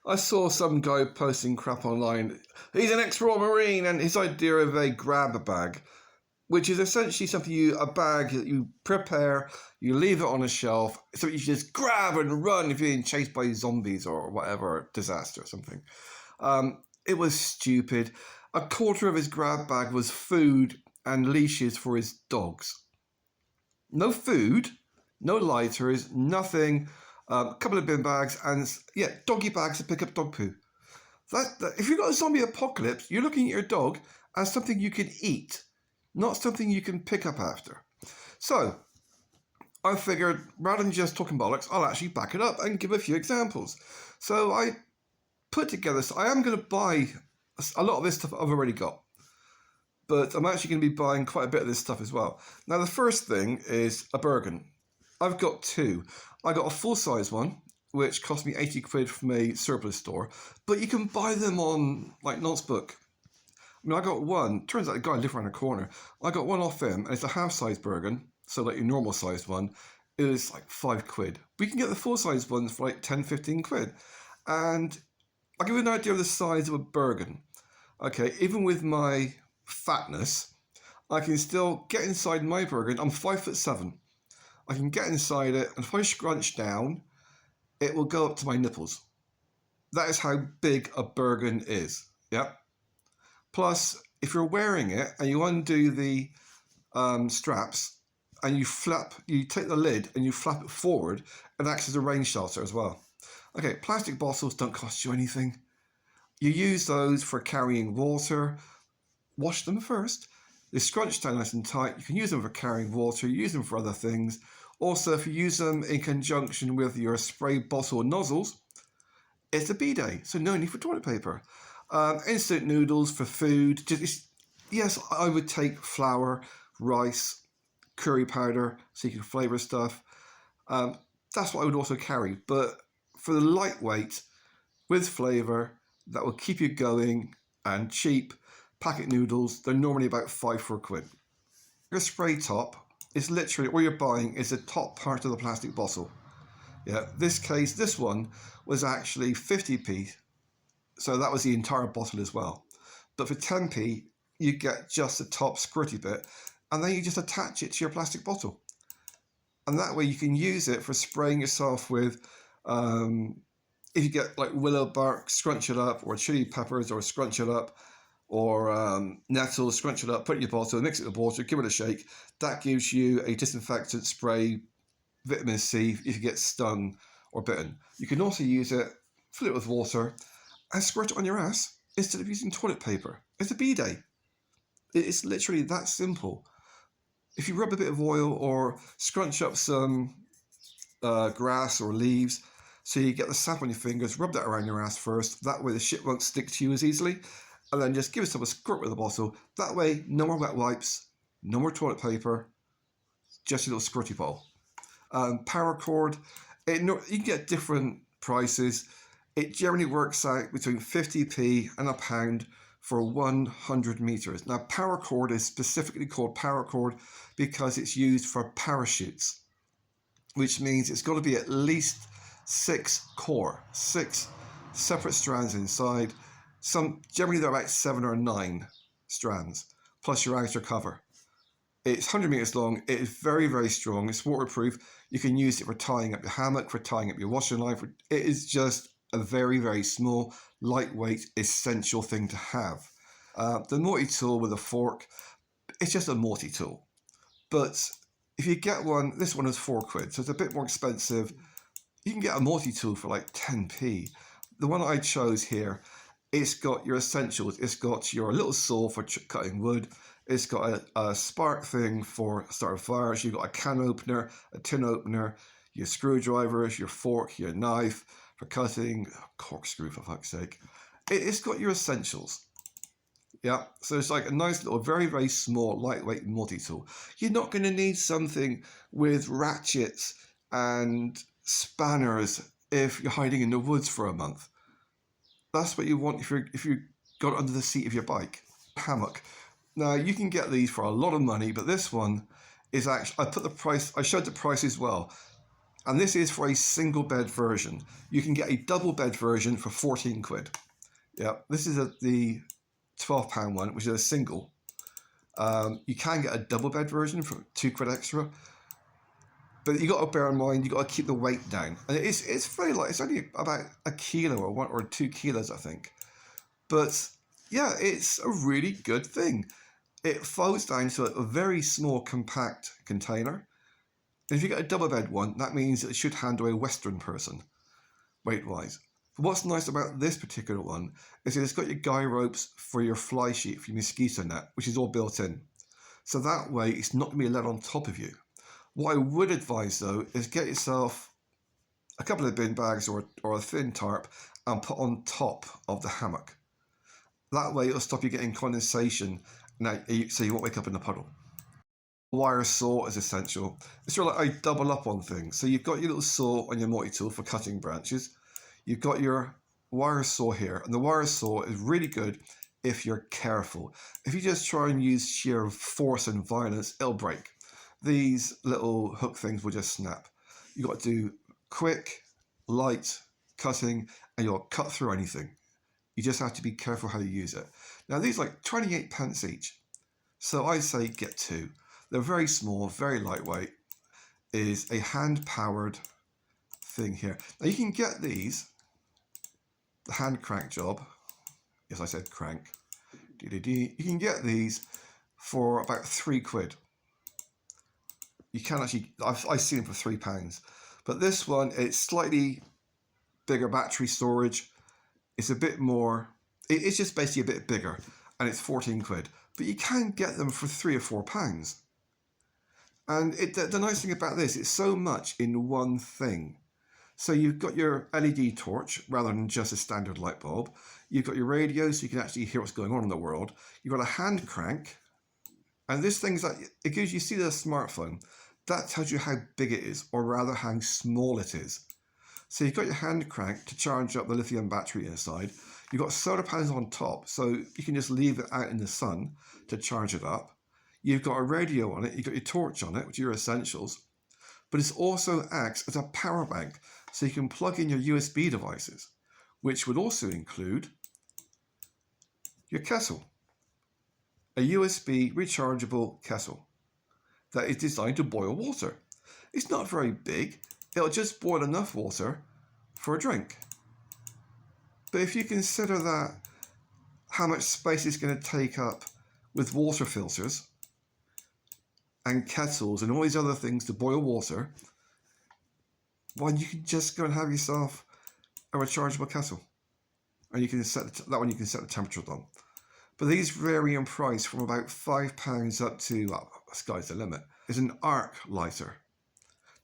I saw some guy posting crap online. He's an ex-Royal Marine, and his idea of a grab bag, which is essentially a bag that you prepare, you leave it on a shelf, so you just grab and run if you're being chased by zombies or whatever, disaster or something. It was stupid. A quarter of his grab bag was food and leashes for his dogs. No food, no lighters, nothing. A couple of bin bags and, doggy bags to pick up dog poo. If you've got a zombie apocalypse, you're looking at your dog as something you can eat, not something you can pick up after. So I figured, rather than just talking bollocks, I'll actually back it up and give a few examples. So I put together, I am going to buy a lot of this stuff I've already got, but I'm actually going to be buying quite a bit of this stuff as well. Now, the first thing is a Bergen. I've got two. I got a full-size one, which cost me 80 quid from a surplus store, but you can buy them on, like, Nonce Book. I mean, I got one, turns out the guy lived around the corner. I got one off him, and it's a half-size Bergen, so like your normal-sized one. It was like 5 quid. We can get the full-size ones for like 10, 15 quid. And I'll give you an idea of the size of a Bergen. Okay, even with my fatness, I can still get inside my Bergen. I'm 5'7". I can get inside it, and if I scrunch down, it will go up to my nipples. That is how big a Bergen is. Yep. Plus, if you're wearing it and you undo the straps and you take the lid and you flap it forward, it acts as a rain shelter as well. Okay, plastic bottles don't cost you anything. You use those for carrying water. Wash them first. They scrunch down nice and tight. You can use them for carrying water. You use them for other things. Also, if you use them in conjunction with your spray bottle nozzles, it's a bidet, so no need for toilet paper. Instant noodles for food. Yes, I would take flour, rice, curry powder, so you can flavour stuff. That's what I would also carry. But for the lightweight, with flavour, that will keep you going and cheap, packet noodles, they're normally about 4 quid. Your spray top is literally, all you're buying is the top part of the plastic bottle. Yeah, this one was actually 50p, so that was the entire bottle as well. But for 10p, you get just the top squirty bit, and then you just attach it to your plastic bottle. And that way you can use it for spraying yourself with, if you get like willow bark, scrunch it up, or chili peppers, or scrunch it up, or nettles, scrunch it up, put it in your bottle, mix it with water, give it a shake. That gives you a disinfectant spray, vitamin C, if you get stung or bitten. You can also use it, fill it with water, and squirt it on your ass instead of using toilet paper. It's a bidet. It's literally that simple. If you rub a bit of oil or scrunch up some grass or leaves, so you get the sap on your fingers, rub that around your ass first. That way the shit won't stick to you as easily. And then just give yourself a squirt with the bottle. That way, no more wet wipes, no more toilet paper, just a little squirty bowl. Paracord, you can get different prices. It generally works out between 50p and £1 for 100 meters. Now, paracord is specifically called paracord because it's used for parachutes, which means it's got to be at least 6 separate strands inside. Generally they're about 7 or 9 strands, plus your outer cover. It's 100 meters long. It is very, very strong. It's waterproof. You can use it for tying up your hammock, for tying up your washing line. It is just a very, very small, lightweight, essential thing to have. The multi-tool with a fork, it's just a multi-tool. But if you get one, this one is 4 quid, so it's a bit more expensive. You can get a multi-tool for like 10p. The one I chose here, it's got your essentials. It's got your little saw for cutting wood. It's got a spark thing for starting fires. You've got a can opener, a tin opener, your screwdrivers, your fork, your knife for cutting, corkscrew for fuck's sake. It's got your essentials. Yeah, so it's like a nice little, very, very small, lightweight multi-tool. You're not going to need something with ratchets and spanners if you're hiding in the woods for a month. That's what you want if you got it under the seat of your bike. Hammock. Now, you can get these for a lot of money, but this one is actually, I showed the price as well. And this is for a single bed version. You can get a double bed version for 14 quid. Yeah, this is the £12 one, which is a single. You can get a double bed version for 2 quid extra. But you got to bear in mind, you got to keep the weight down. And it's very light. It's only about a kilo or 1 or 2 kilos, I think. But yeah, it's a really good thing. It folds down to a very small, compact container. And if you get a double bed one, that means it should handle a Western person, weight-wise. But what's nice about this particular one is that it's got your guy ropes for your fly sheet, for your mosquito net, which is all built in. So that way, it's not going to be let on top of you. What I would advise, though, is get yourself a couple of bin bags or a thin tarp and put on top of the hammock. That way, it'll stop you getting condensation, so you won't wake up in a puddle. Wire saw is essential. It's sort of like I double up on things. So you've got your little saw on your multi-tool for cutting branches. You've got your wire saw here, and the wire saw is really good if you're careful. If you just try and use sheer force and violence, it'll break. These little hook things will just snap. You've got to do quick, light cutting, and you'll cut through anything. You just have to be careful how you use it. Now these are like 28 pence each. So I say get 2. They're very small, very lightweight. Is a hand-powered thing here. Now you can get these, the hand crank job. Yes, I said crank. You can get these for about 3 quid. You can actually, I've seen them for £3. But this one, it's slightly bigger battery storage. It's a bit more, it's just basically a bit bigger, and it's 14 quid. But you can get them for £3 or £4. And the nice thing about this, it's so much in one thing. So you've got your LED torch rather than just a standard light bulb. You've got your radio so you can actually hear what's going on in the world. You've got a hand crank. And this thing's like, it gives you see the smartphone. That tells you how big it is, or rather how small it is. So you've got your hand crank to charge up the lithium battery inside. You've got solar panels on top, so you can just leave it out in the sun to charge it up. You've got a radio on it, you've got your torch on it, which are your essentials. But it also acts as a power bank, so you can plug in your USB devices, which would also include your kettle. A USB rechargeable kettle that is designed to boil water. It's not very big, it'll just boil enough water for a drink. But if you consider that, how much space it's going to take up with water filters and kettles and all these other things to boil water, well, you can just go and have yourself a rechargeable kettle. And you can set that one, you can set the temperature on. But these vary in price from about £5 up to, well, the sky's the limit. It's an arc lighter.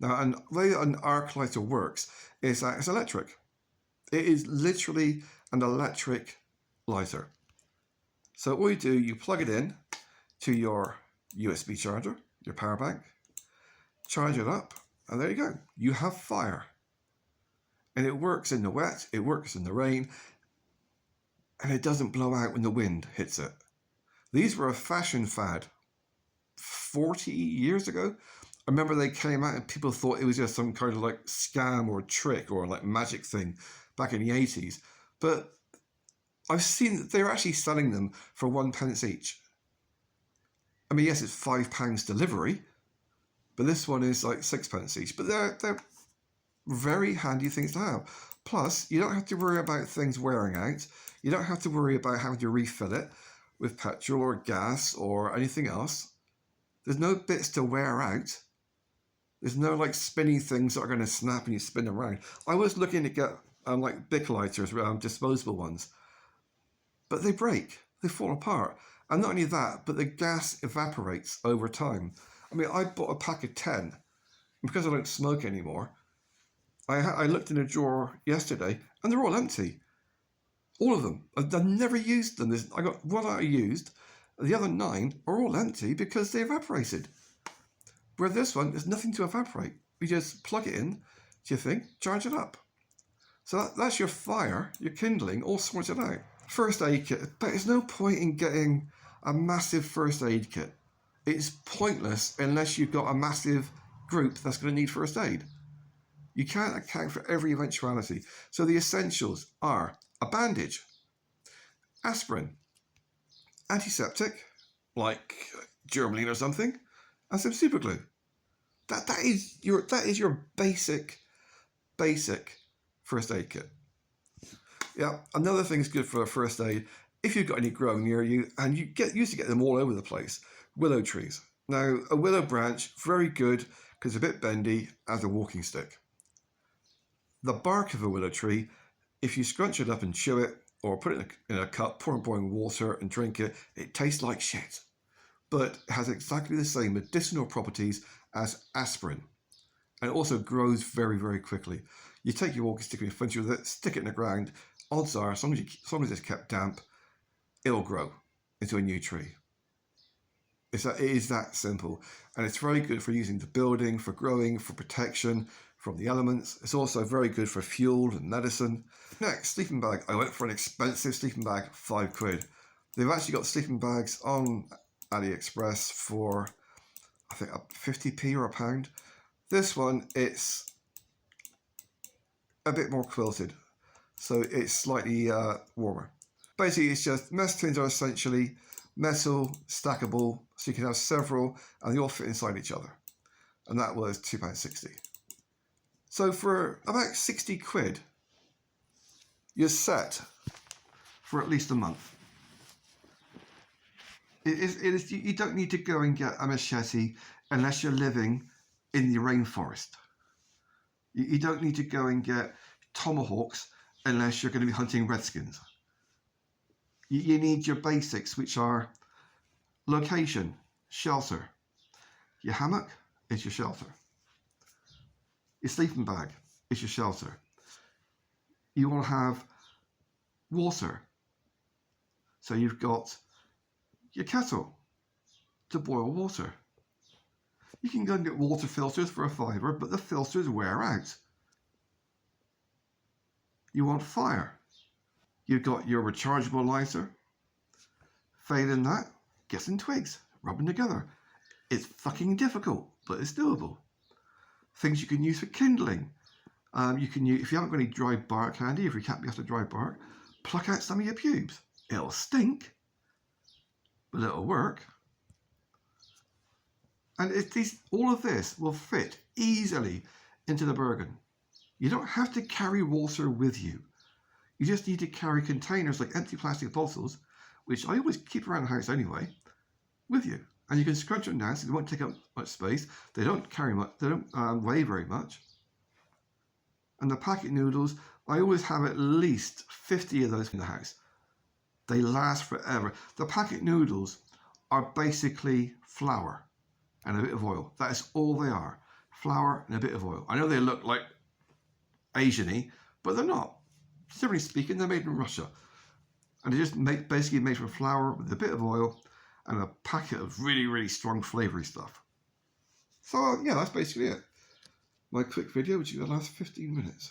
Now, and the way an arc lighter works is that it's electric. It is literally an electric lighter. So what you do, you plug it in to your USB charger, your power bank, charge it up, and there you go. You have fire. And it works in the wet, it works in the rain, and it doesn't blow out when the wind hits it. These were a fashion fad 40 years ago. I remember they came out and people thought it was just some kind of like scam or trick or like magic thing back in the 80s. But I've seen that they're actually selling them for 1 pence each. I mean, yes, it's £5 delivery, but this one is like 6 pence each. But they're very handy things to have. Plus, you don't have to worry about things wearing out. You don't have to worry about having to refill it with petrol or gas or anything else. There's no bits to wear out. There's no like spinny things that are going to snap and you spin around. I was looking to get like Bic lighters, disposable ones, but they break, they fall apart. And not only that, but the gas evaporates over time. I mean, I bought a pack of 10 because I don't smoke anymore. I looked in a drawer yesterday and they're all empty. All of them. I've never used them. I got one I used. The other 9 are all empty because they evaporated. Where this one, there's nothing to evaporate. You just plug it in to your thing, charge it up. So that's your fire, your kindling, all sorted out. First aid kit. But there's no point in getting a massive first aid kit. It's pointless unless you've got a massive group that's going to need first aid. You can't account for every eventuality. So the essentials are a bandage, aspirin, antiseptic, like Germline or something, and some super glue. That is your basic first aid kit. Yeah, another thing is good for a first aid, if you've got any growing near you, and you used to get them all over the place, willow trees. Now, a willow branch, very good, because it's a bit bendy as a walking stick. The bark of a willow tree, if you scrunch it up and chew it, or put it in a cup, pour in boiling water and drink it, it tastes like shit. But it has exactly the same medicinal properties as aspirin. And it also grows very, very quickly. You take your walking stick and you flinch with it, stick it in the ground. Odds are, as long as it's kept damp, it'll grow into a new tree. It is that simple. And it's very good for using the building, for growing, for protection from the elements. It's also very good for fuel and medicine. Next, sleeping bag. I went for an expensive sleeping bag, £5. They've actually got sleeping bags on AliExpress for, I think, 50p or £1. This one, it's a bit more quilted, so it's slightly warmer. Basically, it's just mess tins are essentially metal, stackable, so you can have several and they all fit inside each other. And that was £2.60. So for about 60 quid, you're set for at least a month. You don't need to go and get a machete unless you're living in the rainforest. You don't need to go and get tomahawks unless you're going to be hunting redskins. You need your basics, which are location, shelter. Your hammock is your shelter. Your sleeping bag is your shelter. You want to have water. So you've got your kettle to boil water. You can go and get water filters for a £5, but the filters wear out. You want fire. You've got your rechargeable lighter. Failing that, get some twigs, rub them together. It's fucking difficult, but it's doable. Things you can use for kindling. You can use, if you haven't got any dry bark handy, if you can't be after dry bark, pluck out some of your pubes. It'll stink, but it'll work. And all of this will fit easily into the Bergen. You don't have to carry water with you. You just need to carry containers like empty plastic bottles, which I always keep around the house anyway, with you. And you can scrunch them down so they won't take up much space. They don't carry much, they don't weigh very much. And the packet noodles, I always have at least 50 of those in the house. They last forever. The packet noodles are basically flour and a bit of oil. That is all they are. Flour and a bit of oil. I know they look like Asian-y, but they're not. Generally speaking, they're made in Russia. And they're just basically made from flour with a bit of oil and a packet of really, really strong flavoury stuff. So, yeah, that's basically it. My quick video, which is the last 15 minutes.